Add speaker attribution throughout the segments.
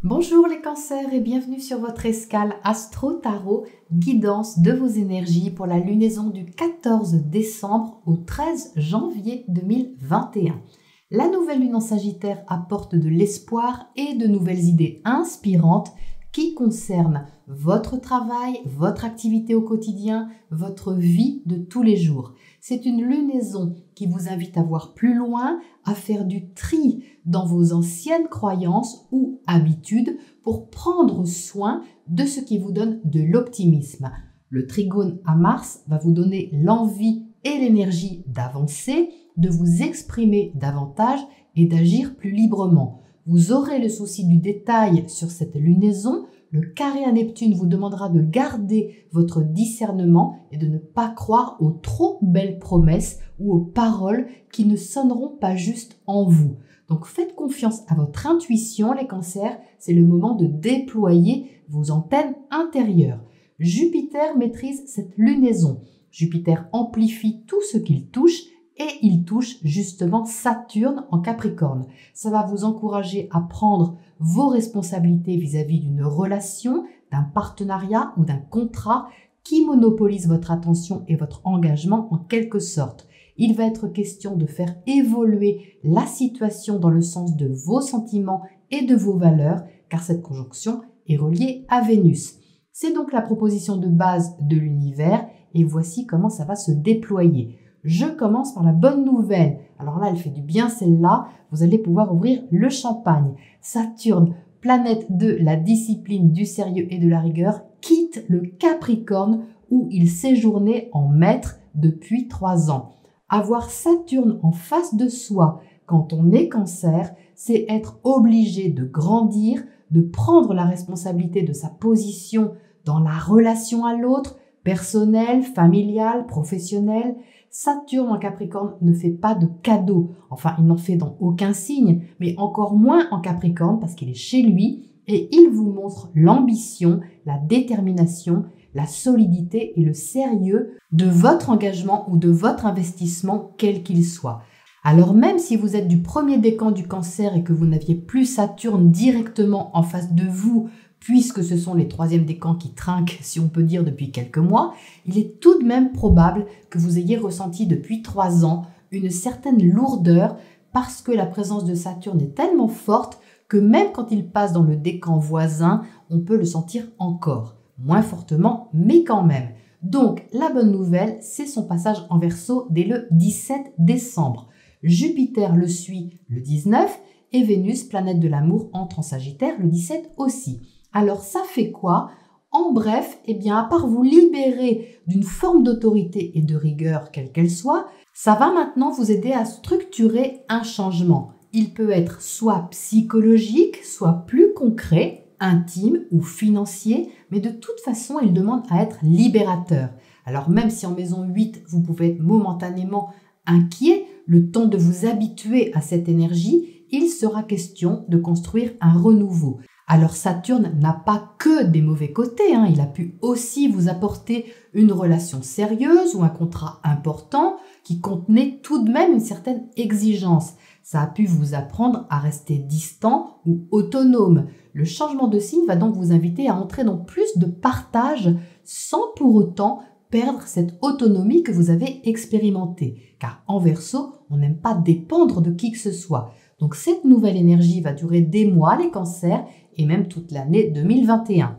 Speaker 1: Bonjour les cancers et bienvenue sur votre escale Astro Tarot, guidance de vos énergies pour la lunaison du 14 décembre au 13 janvier 2021. La nouvelle lune en Sagittaire apporte de l'espoir et de nouvelles idées inspirantes qui concernent votre travail, votre activité au quotidien, votre vie de tous les jours. C'est une lunaison qui vous invite à voir plus loin, à faire du tri dans vos anciennes croyances ou habitudes pour prendre soin de ce qui vous donne de l'optimisme. Le trigone à Mars va vous donner l'envie et l'énergie d'avancer, de vous exprimer davantage et d'agir plus librement. Vous aurez le souci du détail sur cette lunaison. Le carré à Neptune vous demandera de garder votre discernement et de ne pas croire aux trop belles promesses ou aux paroles qui ne sonneront pas juste en vous. Donc faites confiance à votre intuition, les cancers, c'est le moment de déployer vos antennes intérieures. Jupiter maîtrise cette lunaison. Jupiter amplifie tout ce qu'il touche et il touche justement Saturne en Capricorne. Ça va vous encourager à prendre vos responsabilités vis-à-vis d'une relation, d'un partenariat ou d'un contrat qui monopolise votre attention et votre engagement en quelque sorte. Il va être question de faire évoluer la situation dans le sens de vos sentiments et de vos valeurs, car cette conjonction est reliée à Vénus. C'est donc la proposition de base de l'univers et voici comment ça va se déployer. Je commence par la bonne nouvelle. Alors là, elle fait du bien celle-là. Vous allez pouvoir ouvrir le champagne. Saturne, planète de la discipline, du sérieux et de la rigueur, quitte le Capricorne où il séjournait en maître depuis 3 ans. Avoir Saturne en face de soi quand on est cancer, c'est être obligé de grandir, de prendre la responsabilité de sa position dans la relation à l'autre, personnelle, familiale, professionnelle. Saturne en Capricorne ne fait pas de cadeaux. Enfin, il n'en fait dans aucun signe, mais encore moins en Capricorne parce qu'il est chez lui et il vous montre l'ambition, la détermination, la solidité et le sérieux de votre engagement ou de votre investissement, quel qu'il soit. Alors même si vous êtes du premier décan du cancer et que vous n'aviez plus Saturne directement en face de vous, puisque ce sont les troisièmes décans qui trinquent, si on peut dire, depuis quelques mois, il est tout de même probable que vous ayez ressenti depuis 3 ans une certaine lourdeur parce que la présence de Saturne est tellement forte que même quand il passe dans le décan voisin, on peut le sentir encore. Moins fortement, mais quand même. Donc, la bonne nouvelle, c'est son passage en Verseau dès le 17 décembre. Jupiter le suit le 19 et Vénus, planète de l'amour, entre en Sagittaire le 17 aussi. Alors ça fait quoi? En bref, à part vous libérer d'une forme d'autorité et de rigueur, quelle qu'elle soit, ça va maintenant vous aider à structurer un changement. Il peut être soit psychologique, soit plus concret, intime ou financier, mais de toute façon, il demande à être libérateur. Alors même si en maison 8, vous pouvez être momentanément inquiet, le temps de vous habituer à cette énergie, il sera question de construire un renouveau. Alors Saturne n'a pas que des mauvais côtés, il a pu aussi vous apporter une relation sérieuse ou un contrat important qui contenait tout de même une certaine exigence. Ça a pu vous apprendre à rester distant ou autonome. Le changement de signe va donc vous inviter à entrer dans plus de partage sans pour autant perdre cette autonomie que vous avez expérimentée. Car en Verseau, on n'aime pas dépendre de qui que ce soit. Donc cette nouvelle énergie va durer des mois, les cancers, et même toute l'année 2021.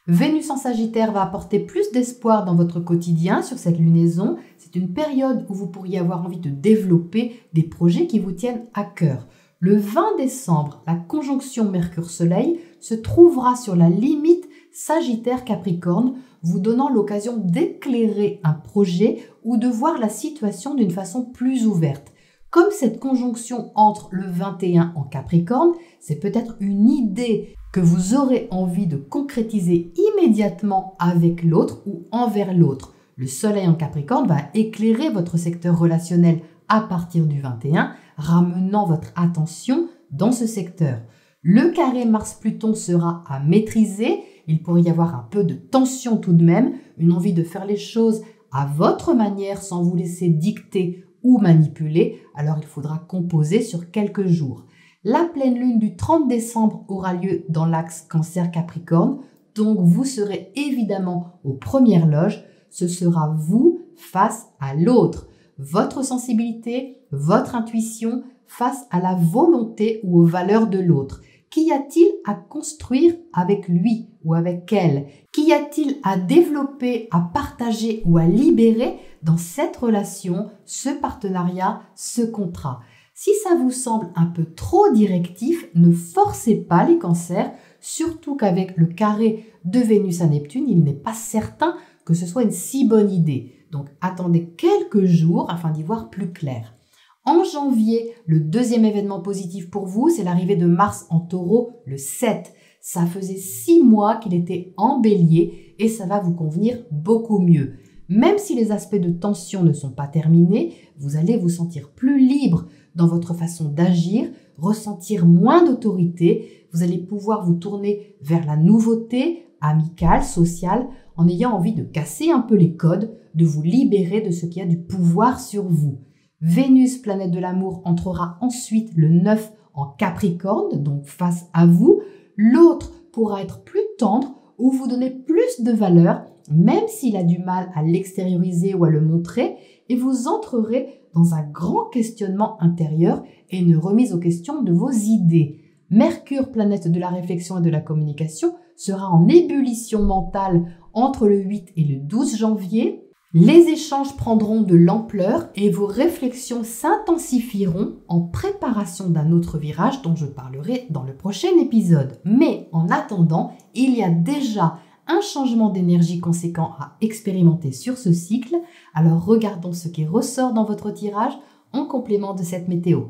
Speaker 1: Vénus en Sagittaire va apporter plus d'espoir dans votre quotidien sur cette lunaison. C'est une période où vous pourriez avoir envie de développer des projets qui vous tiennent à cœur. Le 20 décembre, la conjonction Mercure-Soleil se trouvera sur la limite Sagittaire-Capricorne, vous donnant l'occasion d'éclairer un projet ou de voir la situation d'une façon plus ouverte. Comme cette conjonction entre le 21 en Capricorne, c'est peut-être une idée que vous aurez envie de concrétiser immédiatement avec l'autre ou envers l'autre. Le Soleil en Capricorne va éclairer votre secteur relationnel à partir du 21, ramenant votre attention dans ce secteur. Le carré Mars-Pluton sera à maîtriser, il pourrait y avoir un peu de tension tout de même, une envie de faire les choses à votre manière sans vous laisser dicter ou manipuler, alors il faudra composer sur quelques jours. La pleine lune du 30 décembre aura lieu dans l'axe Cancer-Capricorne, donc vous serez évidemment aux premières loges. Ce sera vous face à l'autre, votre sensibilité, votre intuition face à la volonté ou aux valeurs de l'autre. Qu'y a-t-il à construire avec lui ou avec elle? Qu'y a-t-il à développer, à partager ou à libérer dans cette relation, ce partenariat, ce contrat? Si ça vous semble un peu trop directif, ne forcez pas les cancers, surtout qu'avec le carré de Vénus à Neptune, il n'est pas certain que ce soit une si bonne idée. Donc attendez quelques jours afin d'y voir plus clair. En janvier, le deuxième événement positif pour vous, c'est l'arrivée de Mars en Taureau le 7. Ça faisait 6 mois qu'il était en Bélier et ça va vous convenir beaucoup mieux. Même si les aspects de tension ne sont pas terminés, vous allez vous sentir plus libre dans votre façon d'agir, ressentir moins d'autorité. Vous allez pouvoir vous tourner vers la nouveauté, amicale, sociale, en ayant envie de casser un peu les codes, de vous libérer de ce qui a du pouvoir sur vous. Vénus, planète de l'amour, entrera ensuite le 9 en Capricorne, donc face à vous. L'autre pourra être plus tendre ou vous donner plus de valeur, même s'il a du mal à l'extérioriser ou à le montrer, et vous entrerez dans un grand questionnement intérieur et une remise aux questions de vos idées. Mercure, planète de la réflexion et de la communication, sera en ébullition mentale entre le 8 et le 12 janvier. Les échanges prendront de l'ampleur et vos réflexions s'intensifieront en préparation d'un autre virage dont je parlerai dans le prochain épisode. Mais en attendant, il y a déjà un changement d'énergie conséquent à expérimenter sur ce cycle. Alors regardons ce qui ressort dans votre tirage en complément de cette météo.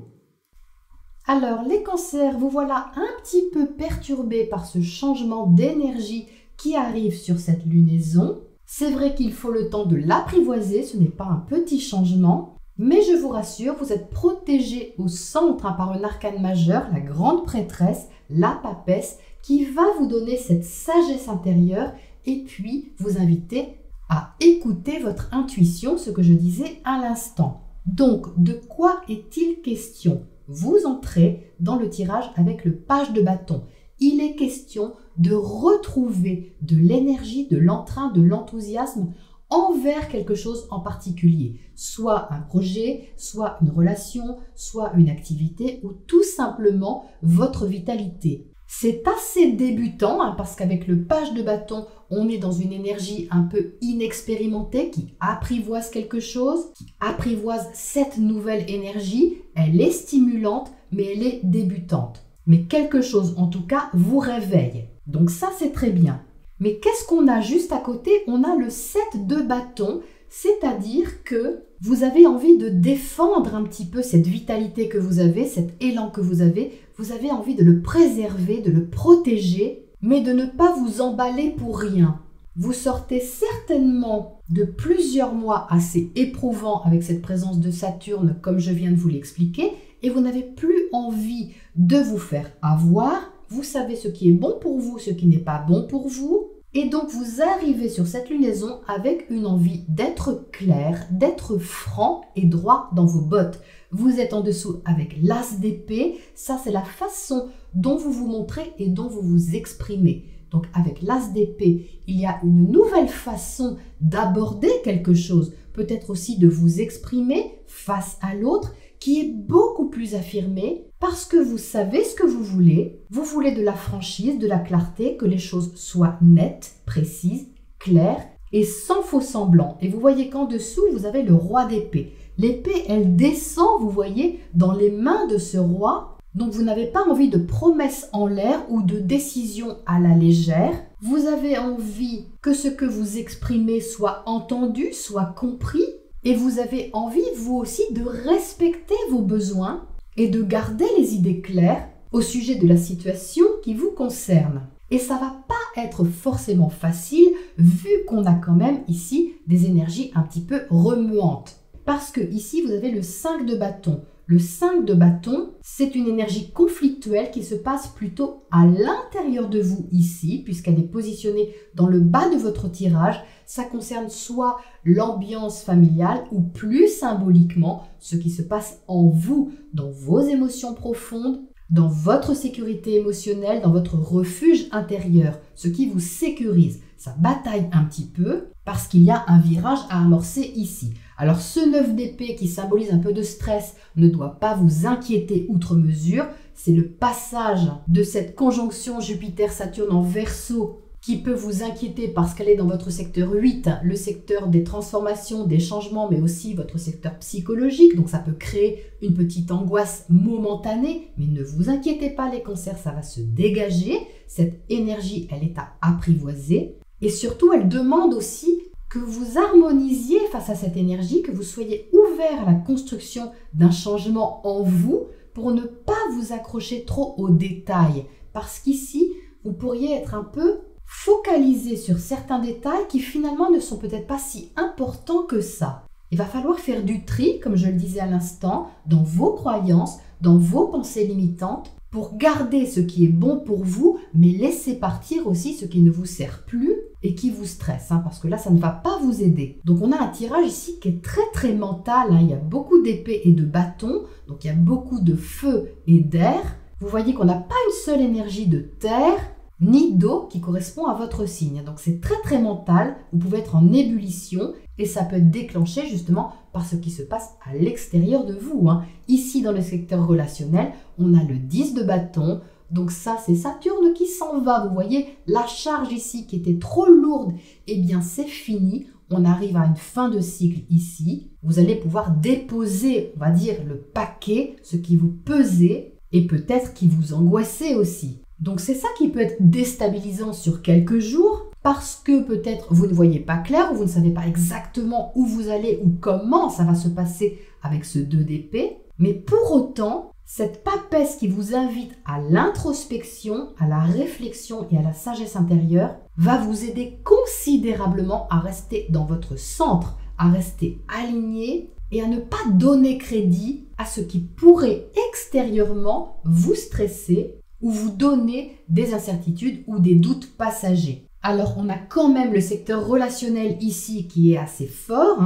Speaker 1: Alors les cancers, vous voilà un petit peu perturbés par ce changement d'énergie qui arrive sur cette lunaison. C'est vrai qu'il faut le temps de l'apprivoiser, ce n'est pas un petit changement, mais je vous rassure, vous êtes protégés au centre par un arcane majeur, la grande prêtresse, la papesse, qui va vous donner cette sagesse intérieure et puis vous inviter à écouter votre intuition, ce que je disais à l'instant. Donc, de quoi est-il question? Vous entrez dans le tirage avec le page de bâton. Il est question de retrouver de l'énergie, de l'entrain, de l'enthousiasme envers quelque chose en particulier. Soit un projet, soit une relation, soit une activité ou tout simplement votre vitalité. C'est assez débutant parce qu'avec le page de bâton, on est dans une énergie un peu inexpérimentée qui apprivoise quelque chose, qui apprivoise cette nouvelle énergie. Elle est stimulante, mais elle est débutante. Mais quelque chose, en tout cas, vous réveille. Donc ça, c'est très bien. Mais qu'est-ce qu'on a juste à côté? On a le 7 de bâton, c'est-à-dire que vous avez envie de défendre un petit peu cette vitalité que vous avez, cet élan que vous avez envie de le préserver, de le protéger, mais de ne pas vous emballer pour rien. Vous sortez certainement de plusieurs mois assez éprouvants avec cette présence de Saturne, comme je viens de vous l'expliquer, et vous n'avez plus envie de vous faire avoir. Vous savez ce qui est bon pour vous, ce qui n'est pas bon pour vous. Et donc vous arrivez sur cette lunaison avec une envie d'être clair, d'être franc et droit dans vos bottes. Vous êtes en dessous avec l'as d'épée. Ça, c'est la façon dont vous vous montrez et dont vous vous exprimez. Donc avec l'as d'épée, il y a une nouvelle façon d'aborder quelque chose, peut-être aussi de vous exprimer face à l'autre, qui est beaucoup plus affirmée parce que vous savez ce que vous voulez de la franchise, de la clarté, que les choses soient nettes, précises, claires et sans faux semblant. Et vous voyez qu'en dessous, vous avez le roi d'épée. L'épée, elle descend, vous voyez, dans les mains de ce roi. Donc vous n'avez pas envie de promesses en l'air ou de décisions à la légère. Vous avez envie que ce que vous exprimez soit entendu, soit compris. Et vous avez envie, vous aussi, de respecter vos besoins et de garder les idées claires au sujet de la situation qui vous concerne. Et ça va pas être forcément facile vu qu'on a quand même ici des énergies un petit peu remuantes. Parce que ici, vous avez le 5 de bâton. Le 5 de bâton, c'est une énergie conflictuelle qui se passe plutôt à l'intérieur de vous ici, puisqu'elle est positionnée dans le bas de votre tirage. Ça concerne soit l'ambiance familiale ou plus symboliquement ce qui se passe en vous, dans vos émotions profondes, dans votre sécurité émotionnelle, dans votre refuge intérieur, ce qui vous sécurise. Ça bataille un petit peu parce qu'il y a un virage à amorcer ici. Alors ce 9 d'épée qui symbolise un peu de stress ne doit pas vous inquiéter outre mesure. C'est le passage de cette conjonction Jupiter-Saturne en Verseau qui peut vous inquiéter parce qu'elle est dans votre secteur 8, le secteur des transformations, des changements, mais aussi votre secteur psychologique. Donc ça peut créer une petite angoisse momentanée, mais ne vous inquiétez pas les cancers, ça va se dégager. Cette énergie, elle est à apprivoiser. Et surtout, elle demande aussi que vous harmonisiez face à cette énergie, que vous soyez ouvert à la construction d'un changement en vous pour ne pas vous accrocher trop aux détails. Parce qu'ici, vous pourriez être un peu focalisé sur certains détails qui finalement ne sont peut-être pas si importants que ça. Il va falloir faire du tri, comme je le disais à l'instant, dans vos croyances, dans vos pensées limitantes, pour garder ce qui est bon pour vous, mais laisser partir aussi ce qui ne vous sert plus et qui vous stresse, parce que là, ça ne va pas vous aider. Donc, on a un tirage ici qui est très mental. Il y a beaucoup d'épées et de bâtons, donc il y a beaucoup de feu et d'air. Vous voyez qu'on n'a pas une seule énergie de terre, ni d'eau qui correspond à votre signe. Donc c'est très mental, vous pouvez être en ébullition et ça peut être déclenché justement par ce qui se passe à l'extérieur de vous. Ici dans le secteur relationnel, on a le 10 de bâton, donc ça c'est Saturne qui s'en va. Vous voyez la charge ici qui était trop lourde, eh bien c'est fini. On arrive à une fin de cycle ici. Vous allez pouvoir déposer, on va dire, le paquet, ce qui vous pesait et peut-être qui vous angoissait aussi. Donc c'est ça qui peut être déstabilisant sur quelques jours parce que peut-être vous ne voyez pas clair ou vous ne savez pas exactement où vous allez ou comment ça va se passer avec ce 2 d'épée. Mais pour autant, cette papesse qui vous invite à l'introspection, à la réflexion et à la sagesse intérieure va vous aider considérablement à rester dans votre centre, à rester aligné et à ne pas donner crédit à ce qui pourrait extérieurement vous stresser ou vous donner des incertitudes ou des doutes passagers. Alors, on a quand même le secteur relationnel ici qui est assez fort.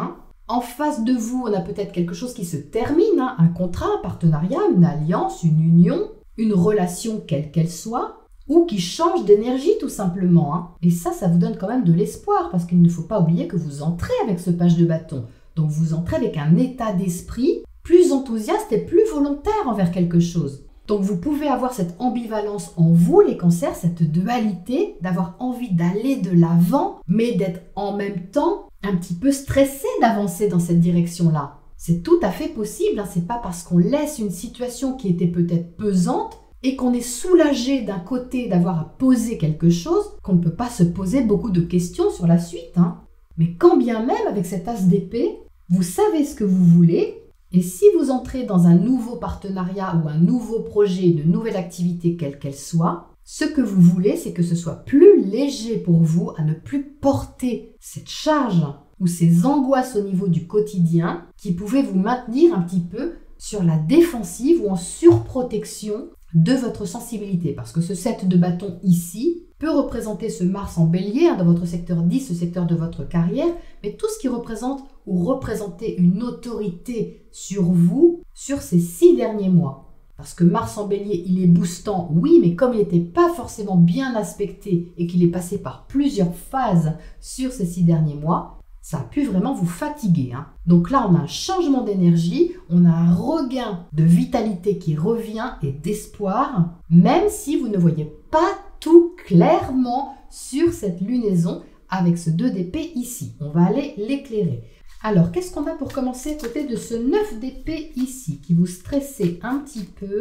Speaker 1: En face de vous, on a peut-être quelque chose qui se termine, un contrat, un partenariat, une alliance, une union, une relation quelle qu'elle soit, ou qui change d'énergie tout simplement. Et ça vous donne quand même de l'espoir parce qu'il ne faut pas oublier que vous entrez avec ce page de bâton. Donc, vous entrez avec un état d'esprit plus enthousiaste et plus volontaire envers quelque chose. Donc vous pouvez avoir cette ambivalence en vous, les cancers, cette dualité, d'avoir envie d'aller de l'avant, mais d'être en même temps un petit peu stressé d'avancer dans cette direction-là. C'est tout à fait possible, c'est pas parce qu'on laisse une situation qui était peut-être pesante et qu'on est soulagé d'un côté d'avoir à poser quelque chose, qu'on ne peut pas se poser beaucoup de questions sur la suite. Mais quand bien même, avec cet as d'épée, vous savez ce que vous voulez. Et si vous entrez dans un nouveau partenariat ou un nouveau projet, une nouvelle activité quelle qu'elle soit, ce que vous voulez, c'est que ce soit plus léger pour vous, à ne plus porter cette charge ou ces angoisses au niveau du quotidien qui pouvaient vous maintenir un petit peu sur la défensive ou en surprotection de votre sensibilité. Parce que ce 7 de bâton ici peut représenter ce Mars en bélier dans votre secteur 10, ce secteur de votre carrière, mais tout ce qui représente ou représenter une autorité sur vous sur ces 6 derniers mois. Parce que Mars en bélier, il est boostant, oui, mais comme il n'était pas forcément bien aspecté et qu'il est passé par plusieurs phases sur ces 6 derniers mois, ça a pu vraiment vous fatiguer. Donc là, on a un changement d'énergie, on a un regain de vitalité qui revient et d'espoir, même si vous ne voyez pas tout clairement sur cette lunaison avec ce 2 d'épée ici. On va aller l'éclairer. Alors, qu'est-ce qu'on a pour commencer à côté de ce 9 d'épée ici qui vous stressait un petit peu?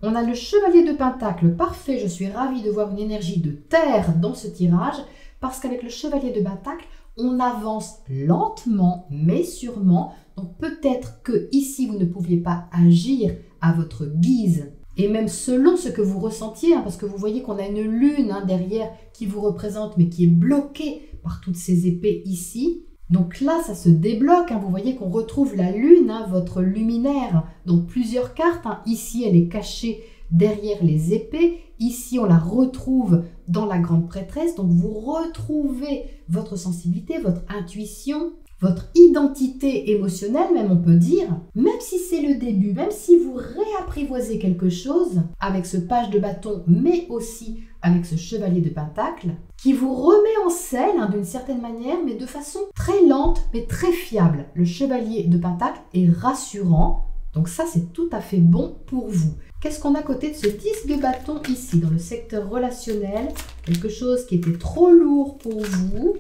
Speaker 1: On a le chevalier de pentacle. Parfait, je suis ravie de voir une énergie de terre dans ce tirage parce qu'avec le chevalier de pentacle, on avance lentement mais sûrement. Donc peut-être que ici vous ne pouviez pas agir à votre guise et même selon ce que vous ressentiez, parce que vous voyez qu'on a une lune derrière qui vous représente mais qui est bloquée par toutes ces épées ici. Donc là, ça se débloque. Vous voyez qu'on retrouve la lune, votre luminaire. Donc plusieurs cartes. Ici, elle est cachée derrière les épées. Ici, on la retrouve dans la grande prêtresse. Donc, vous retrouvez votre sensibilité, votre intuition, votre identité émotionnelle, même on peut dire. Même si c'est le début, même si vous réapprivoisez quelque chose avec ce page de bâton, mais aussi avec ce chevalier de pentacle, qui vous remet en selle d'une certaine manière, mais de façon très lente, mais très fiable. Le chevalier de pentacle est rassurant. Donc ça, c'est tout à fait bon pour vous. Qu'est-ce qu'on a à côté de ce 10 de bâton ici, dans le secteur relationnel? Quelque chose qui était trop lourd pour vous.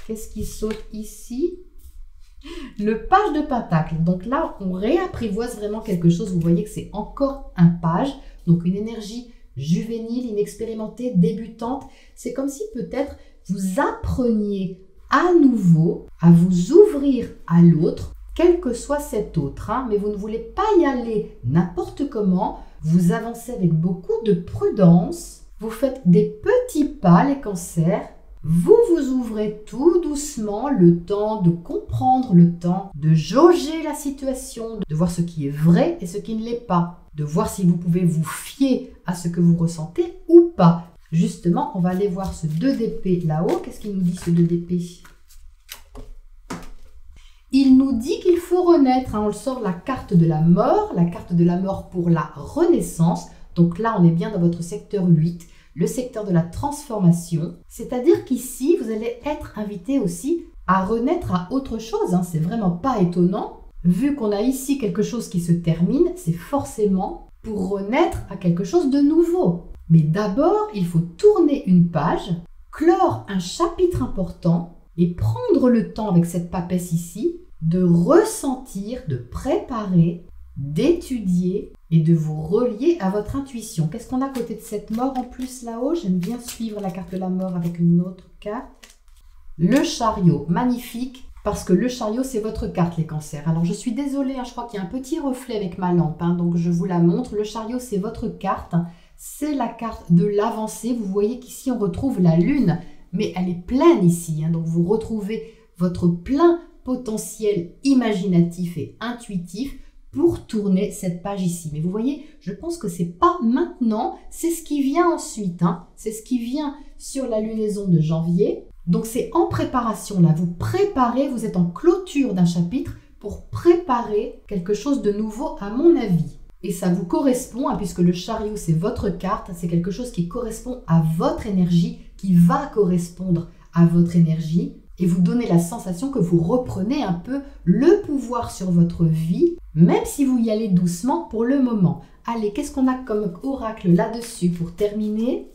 Speaker 1: Qu'est-ce qui saute ici? Le page de pentacle. Donc là, on réapprivoise vraiment quelque chose. Vous voyez que c'est encore un page. Donc une énergie juvénile, inexpérimentée, débutante. C'est comme si peut-être vous appreniez à nouveau à vous ouvrir à l'autre, quel que soit cet autre, mais vous ne voulez pas y aller n'importe comment, vous avancez avec beaucoup de prudence, vous faites des petits pas les cancers, vous vous ouvrez tout doucement, le temps de comprendre, le temps de jauger la situation, de voir ce qui est vrai et ce qui ne l'est pas, de voir si vous pouvez vous fier à ce que vous ressentez ou pas. Justement, on va aller voir ce 2 d'épée là-haut. Qu'est-ce qu'il nous dit ce 2 d'épée ? Il nous dit qu'il faut renaître. On le sort la carte de la mort pour la renaissance. Donc là, on est bien dans votre secteur 8, le secteur de la transformation. C'est-à-dire qu'ici, vous allez être invité aussi à renaître à autre chose. C'est vraiment pas étonnant. Vu qu'on a ici quelque chose qui se termine, c'est forcément pour renaître à quelque chose de nouveau. Mais d'abord, il faut tourner une page, clore un chapitre important et prendre le temps avec cette papesse ici de ressentir, de préparer, d'étudier et de vous relier à votre intuition. Qu'est-ce qu'on a à côté de cette mort en plus là-haut? J'aime bien suivre la carte de la mort avec une autre carte. Le chariot, magnifique, parce que le chariot, c'est votre carte, les cancers. Alors, je suis désolée, je crois qu'il y a un petit reflet avec ma lampe, donc je vous la montre. Le chariot, c'est votre carte. C'est la carte de l'avancée. Vous voyez qu'ici, on retrouve la lune, mais elle est pleine ici. Donc, vous retrouvez votre plein potentiel imaginatif et intuitif pour tourner cette page ici. Mais vous voyez, je pense que c'est pas maintenant, c'est ce qui vient ensuite. C'est ce qui vient sur la lunaison de janvier. Donc, c'est en préparation là. Vous préparez, vous êtes en clôture d'un chapitre pour préparer quelque chose de nouveau à mon avis. Et ça vous correspond, puisque le chariot, c'est votre carte, c'est quelque chose qui correspond à votre énergie, qui va correspondre à votre énergie, et vous donnez la sensation que vous reprenez un peu le pouvoir sur votre vie, même si vous y allez doucement pour le moment. Allez, qu'est-ce qu'on a comme oracle là-dessus pour terminer ?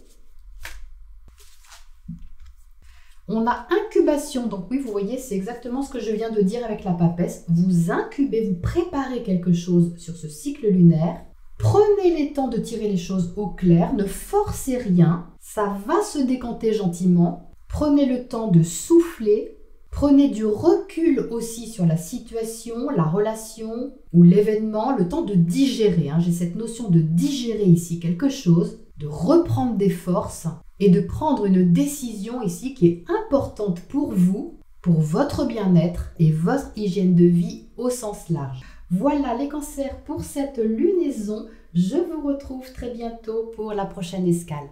Speaker 1: On a incubation, donc oui, vous voyez, c'est exactement ce que je viens de dire avec la papesse. Vous incubez, vous préparez quelque chose sur ce cycle lunaire. Prenez les temps de tirer les choses au clair, ne forcez rien, ça va se décanter gentiment. Prenez le temps de souffler, prenez du recul aussi sur la situation, la relation ou l'événement, le temps de digérer. J'ai cette notion de digérer ici quelque chose, de reprendre des forces et de prendre une décision ici qui est importante pour vous, pour votre bien-être et votre hygiène de vie au sens large. Voilà les cancers pour cette lunaison. Je vous retrouve très bientôt pour la prochaine escale.